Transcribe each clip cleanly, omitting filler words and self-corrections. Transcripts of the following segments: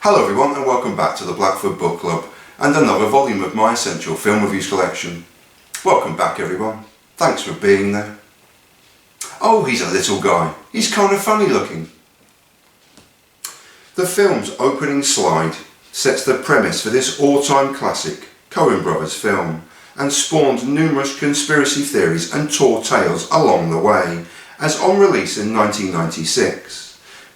Hello everyone and welcome back to the Blackford Book Club and another volume of my essential film reviews collection. Welcome back everyone, thanks for being there. Oh, he's a little guy, he's kind of funny looking. The film's opening slide sets the premise for this all-time classic Coen Brothers film and spawned numerous conspiracy theories and tall tales along the way, as on release in 1996.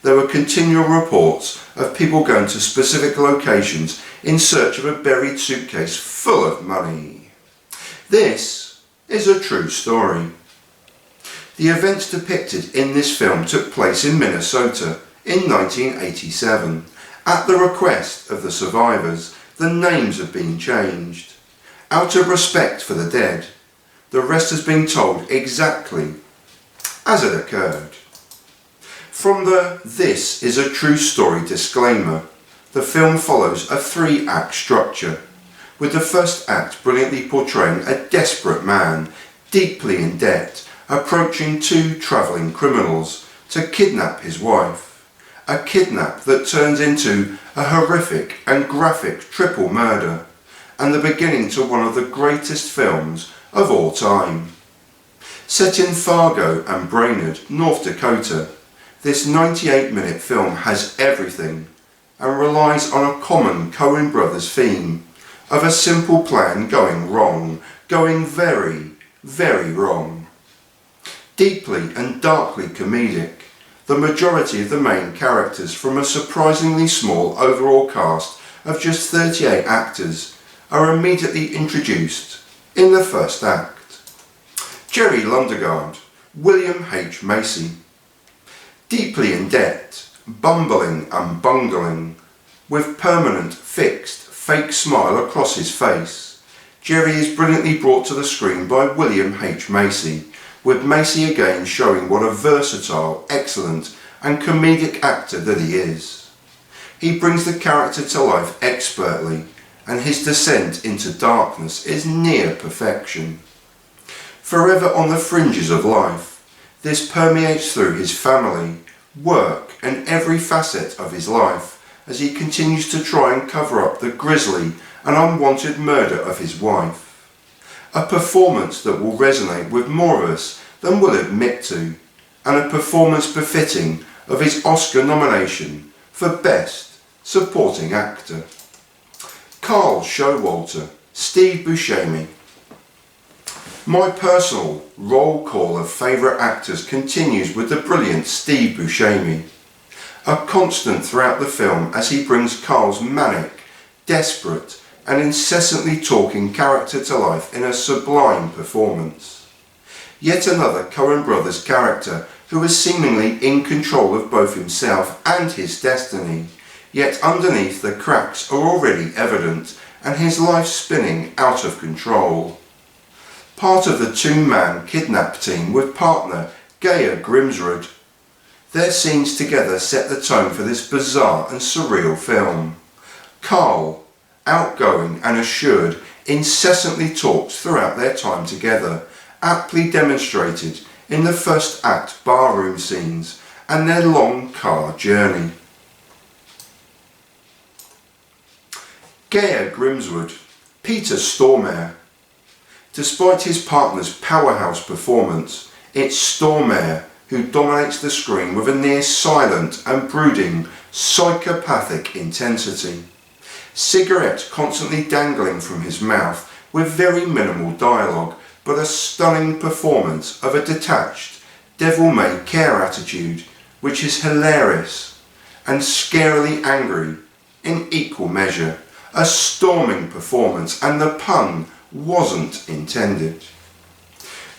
There were continual reports of people going to specific locations in search of a buried suitcase full of money. This is a true story. The events depicted in this film took place in Minnesota in 1987. At the request of the survivors, the names have been changed. Out of respect for the dead, the rest has been told exactly as it occurred. From the "This is a true story" disclaimer, the film follows a three-act structure, with the first act brilliantly portraying a desperate man, deeply in debt, approaching two travelling criminals to kidnap his wife. A kidnap that turns into a horrific and graphic triple murder, and the beginning to one of the greatest films of all time. Set in Fargo and Brainerd, North Dakota, this 98-minute film has everything and relies on a common Coen Brothers theme of a simple plan going wrong, going very, very wrong. Deeply and darkly comedic, the majority of the main characters from a surprisingly small overall cast of just 38 actors are immediately introduced in the first act. Jerry Lundegaard, William H Macy. Deeply in debt, bumbling and bungling, with permanent, fixed, fake smile across his face, Jerry is brilliantly brought to the screen by William H Macy, with Macy again showing what a versatile, excellent and comedic actor that he is. He brings the character to life expertly, and his descent into darkness is near perfection. Forever on the fringes of life, this permeates through his family, work and every facet of his life as he continues to try and cover up the grisly and unwanted murder of his wife. A performance that will resonate with more of us than we'll admit to, and a performance befitting of his Oscar nomination for Best Supporting Actor. Carl Showalter, Steve Buscemi. My personal roll call of favourite actors continues with the brilliant Steve Buscemi, a constant throughout the film as he brings Carl's manic, desperate and incessantly talking character to life in a sublime performance. Yet another Coen Brothers character who is seemingly in control of both himself and his destiny, yet underneath the cracks are already evident and his life spinning out of control. Part of the two-man kidnap team with partner Geir Grimsrud. Their scenes together set the tone for this bizarre and surreal film. Carl, outgoing and assured, incessantly talks throughout their time together, aptly demonstrated in the first act barroom scenes and their long car journey. Geir Grimsrud, Peter Stormare. Despite his partner's powerhouse performance, it's Stormare who dominates the screen with a near silent and brooding psychopathic intensity. Cigarette constantly dangling from his mouth with very minimal dialogue, but a stunning performance of a detached, devil-may-care attitude which is hilarious and scarily angry in equal measure. A storming performance, and the pun wasn't intended.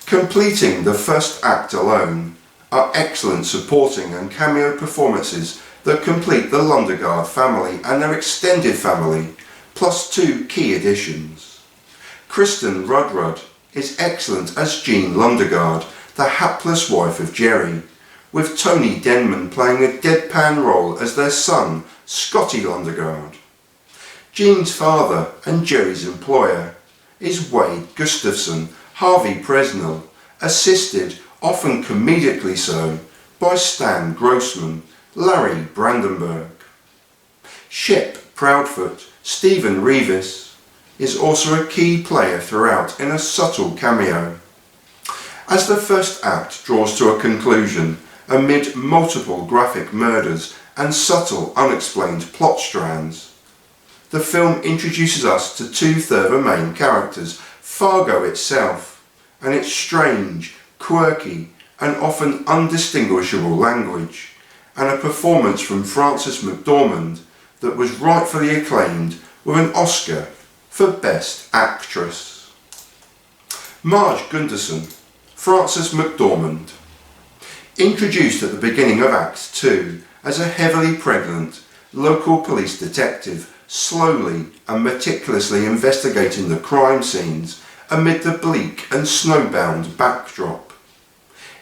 Completing the first act alone are excellent supporting and cameo performances that complete the Lundegaard family and their extended family, plus two key additions. Kristen Rudrud is excellent as Jean Lundegaard, the hapless wife of Jerry, with Tony Denman playing a deadpan role as their son, Scotty Lundegaard. Jean's father and Jerry's employer is Wade Gustafson, Harvey Presnell, assisted, often comedically so, by Stan Grossman, Larry Brandenburg. Shep Proudfoot, Stephen Reeves, is also a key player throughout in a subtle cameo. As the first act draws to a conclusion, amid multiple graphic murders and subtle unexplained plot strands, the film introduces us to two further main characters, Fargo itself, and its strange, quirky and often undistinguishable language, and a performance from Frances McDormand that was rightfully acclaimed with an Oscar for Best Actress. Marge Gunderson, Frances McDormand. Introduced at the beginning of Act 2 as a heavily pregnant local police detective, slowly and meticulously investigating the crime scenes amid the bleak and snowbound backdrop.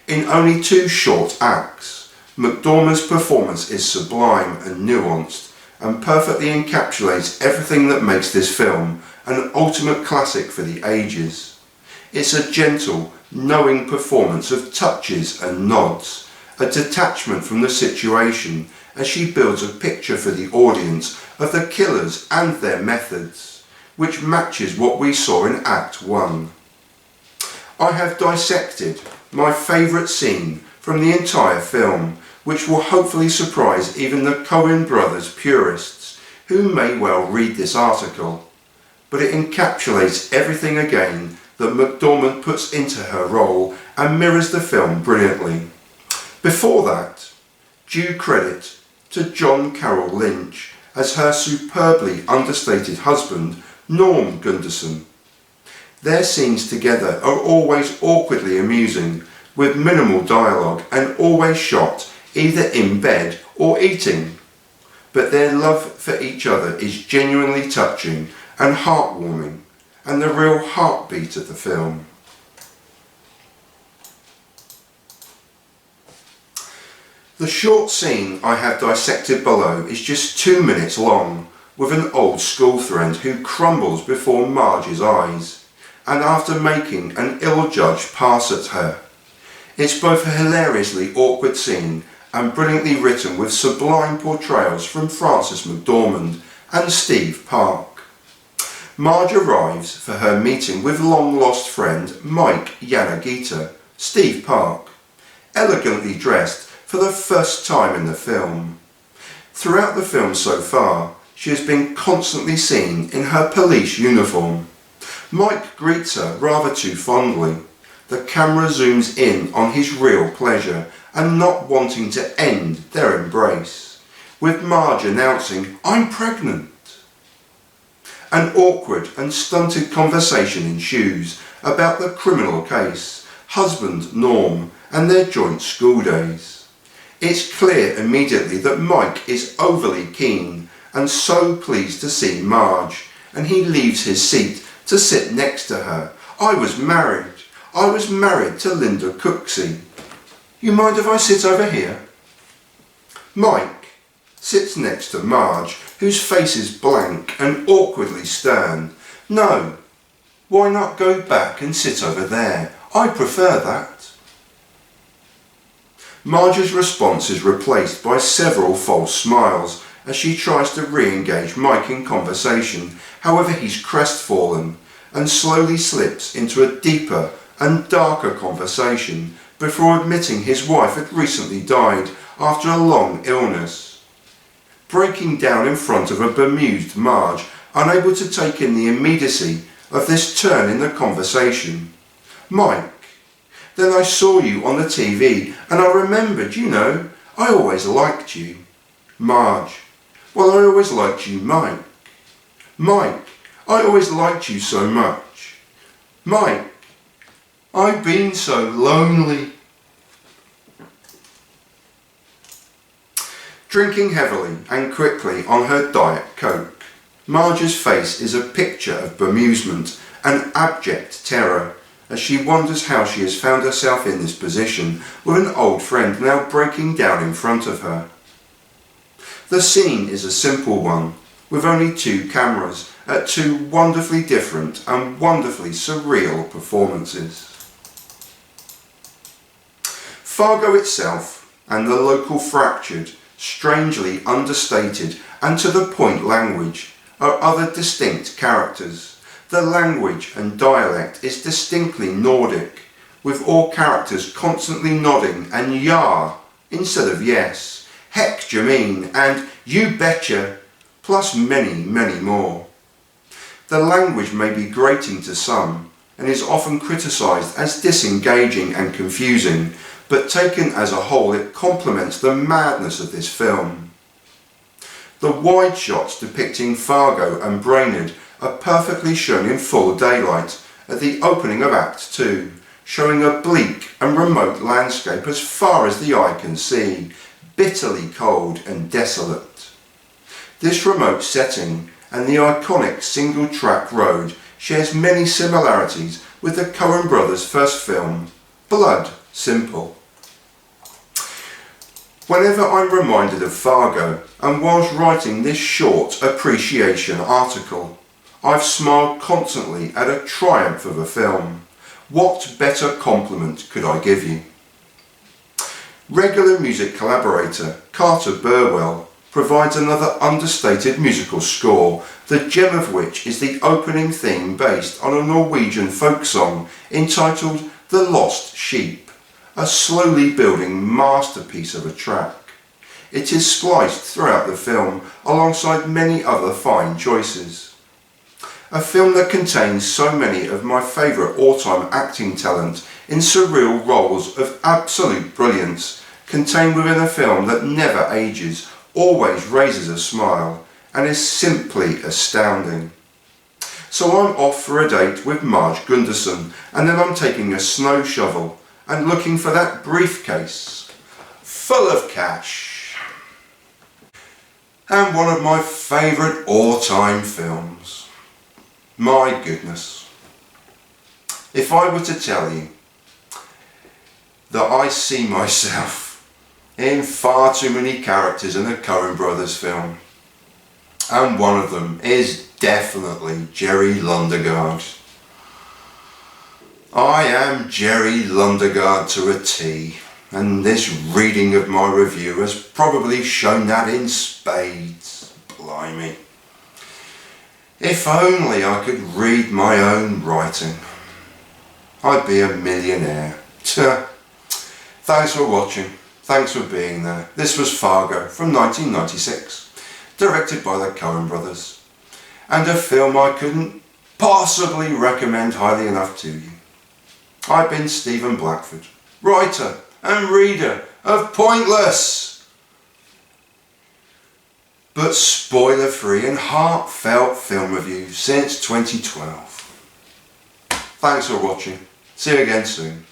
In only 2 short acts, McDormand's performance is sublime and nuanced and perfectly encapsulates everything that makes this film an ultimate classic for the ages. It's a gentle, knowing performance of touches and nods, a detachment from the situation as she builds a picture for the audience of the killers and their methods, which matches what we saw in Act 1. I have dissected my favourite scene from the entire film, which will hopefully surprise even the Coen Brothers purists, who may well read this article, but it encapsulates everything again that McDormand puts into her role and mirrors the film brilliantly. Before that, due credit to John Carroll Lynch as her superbly understated husband, Norm Gunderson. Their scenes together are always awkwardly amusing, with minimal dialogue and always shot either in bed or eating. But their love for each other is genuinely touching and heartwarming, and the real heartbeat of the film. The short scene I have dissected below is just 2 minutes long, with an old school friend who crumbles before Marge's eyes, and after making an ill-judged pass at her. It's both a hilariously awkward scene and brilliantly written with sublime portrayals from Frances McDormand and Steve Park. Marge arrives for her meeting with long-lost friend Mike Yanagita, Steve Park, elegantly dressed for the first time in the film. Throughout the film so far, she has been constantly seen in her police uniform. Mike greets her rather too fondly. The camera zooms in on his real pleasure and not wanting to end their embrace, with Marge announcing, "I'm pregnant." An awkward and stunted conversation ensues about the criminal case, husband Norm, and their joint school days. It's clear immediately that Mike is overly keen and so pleased to see Marge, and he leaves his seat to sit next to her. I was married to Linda Cooksey. You mind if I sit over here?" Mike sits next to Marge, whose face is blank and awkwardly stern. "No, why not go back and sit over there? I prefer that." Marge's response is replaced by several false smiles as she tries to re-engage Mike in conversation. However, he's crestfallen and slowly slips into a deeper and darker conversation before admitting his wife had recently died after a long illness. Breaking down in front of a bemused Marge, unable to take in the immediacy of this turn in the conversation. "Mike, then I saw you on the TV and I remembered, I always liked you." Marge, "Well, I always liked you, Mike." "Mike, I always liked you so much." "Mike, I've been so lonely." Drinking heavily and quickly on her Diet Coke, Marge's face is a picture of bemusement and abject terror as she wonders how she has found herself in this position with an old friend now breaking down in front of her. The scene is a simple one, with only 2 cameras at 2 wonderfully different and wonderfully surreal performances. Fargo itself and the local fractured, strangely understated and to-the-point language are other distinct characters. The language and dialect is distinctly Nordic, with all characters constantly nodding and "ja" instead of "yes," "heck d'you mean" and "you betcha," plus many, many more. The language may be grating to some, and is often criticised as disengaging and confusing, but taken as a whole it complements the madness of this film. The wide shots depicting Fargo and Brainerd are perfectly shown in full daylight at the opening of Act 2, showing a bleak and remote landscape as far as the eye can see, bitterly cold and desolate. This remote setting and the iconic single-track road shares many similarities with the Coen Brothers' first film, Blood Simple. Whenever I'm reminded of Fargo, and whilst writing this short appreciation article, I've smiled constantly at a triumph of a film. What better compliment could I give you? Regular music collaborator Carter Burwell provides another understated musical score, the gem of which is the opening theme based on a Norwegian folk song entitled The Lost Sheep, a slowly building masterpiece of a track. It is spliced throughout the film alongside many other fine choices. A film that contains so many of my favourite all-time acting talent in surreal roles of absolute brilliance, contained within a film that never ages, always raises a smile, and is simply astounding. So I'm off for a date with Marge Gunderson, and then I'm taking a snow shovel and looking for that briefcase full of cash. And one of my favourite all-time films. My goodness. If I were to tell you that I see myself in far too many characters in a Coen Brothers film, and one of them is definitely Jerry Lundegaard. I am Jerry Lundegaard to a T, and this reading of my review has probably shown that in spades. Blimey. If only I could read my own writing, I'd be a millionaire. Thanks for watching. Thanks for being there. This was Fargo from 1996, directed by the Coen Brothers, and a film I couldn't possibly recommend highly enough to you. I've been Stephen Blackford, writer and reader of pointless but spoiler-free and heartfelt film reviews since 2012. Thanks for watching. See you again soon.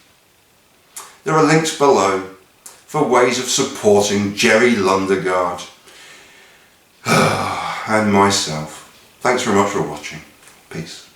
There are links below for ways of supporting Jerry Lundegaard and myself. Thanks very much for watching. Peace.